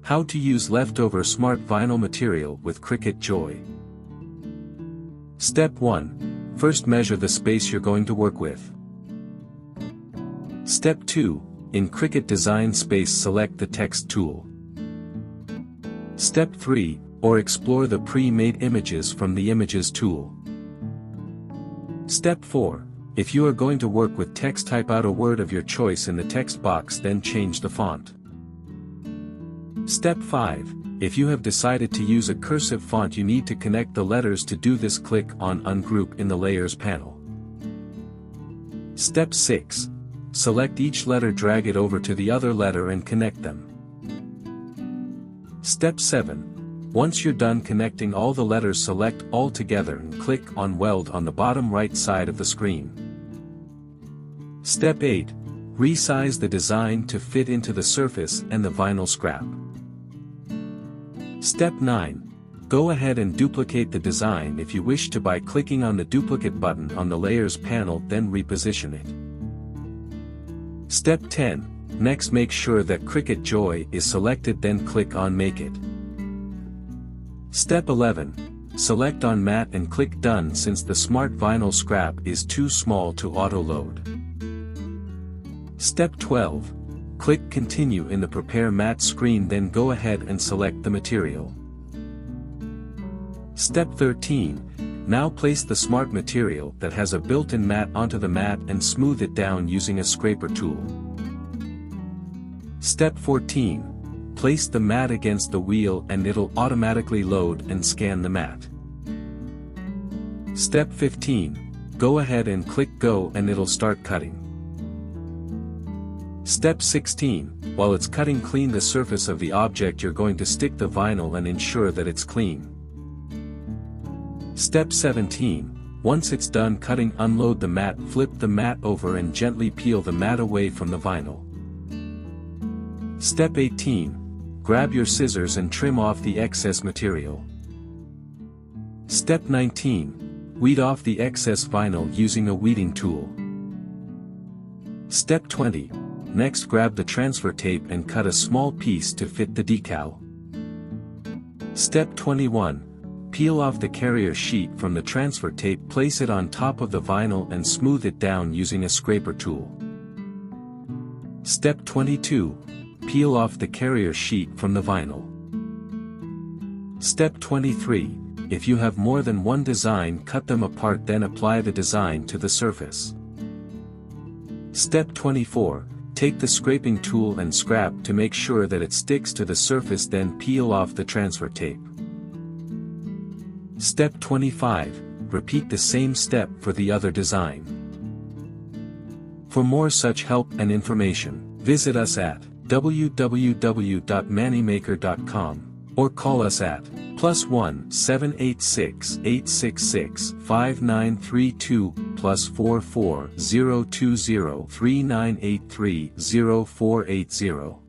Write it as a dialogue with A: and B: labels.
A: How to use leftover smart vinyl material with Cricut Joy. Step 1. First measure the space you're going to work with. Step 2. In Cricut Design Space select the Text tool. Step 3. Or explore the pre-made images from the Images tool. Step 4. If you are going to work with text, type out a word of your choice in the text box, then change the font. Step 5. If you have decided to use a cursive font, you need to connect the letters. To do this, click on Ungroup in the Layers panel. Step 6. Select each letter, drag it over to the other letter and connect them. Step 7. Once you're done connecting all the letters, select All Together and click on Weld on the bottom right side of the screen. Step 8. Resize the design to fit into the surface and the vinyl scrap. Step 9. Go ahead and duplicate the design if you wish to by clicking on the duplicate button on the Layers panel, then reposition it. Step 10. Next, make sure that Cricut Joy is selected, then click on Make It. Step 11. Select on Matte and click Done since the smart vinyl scrap is too small to auto-load. Step 12. Click Continue in the Prepare Matte screen, then go ahead and select the material. Step 13. Now place the smart material that has a built-in mat onto the mat and smooth it down using a scraper tool. Step 14. Place the mat against the wheel and it'll automatically load and scan the mat. Step 15. Go ahead and click Go and it'll start cutting. Step 16. While it's cutting, clean the surface of the object you're going to stick the vinyl and ensure that it's clean. Step 17. Once it's done cutting, unload the mat, flip the mat over and gently peel the mat away from the vinyl. Step 18. Grab your scissors and trim off the excess material. Step 19. Weed off the excess vinyl using a weeding tool. Step 20. Next, grab the transfer tape and cut a small piece to fit the decal. Step 21. Peel off the carrier sheet from the transfer tape, place it on top of the vinyl and smooth it down using a scraper tool. Step 22. Peel off the carrier sheet from the vinyl. Step 23. If you have more than one design, cut them apart, then apply the design to the surface. Step 24. Take the scraping tool and scrap to make sure that it sticks to the surface, then peel off the transfer tape. Step 25. Repeat the same step for the other design. For more such help and information, visit us at www.mannymaker.com or call us at +1 786 866 5932 +44 020 3983 0480.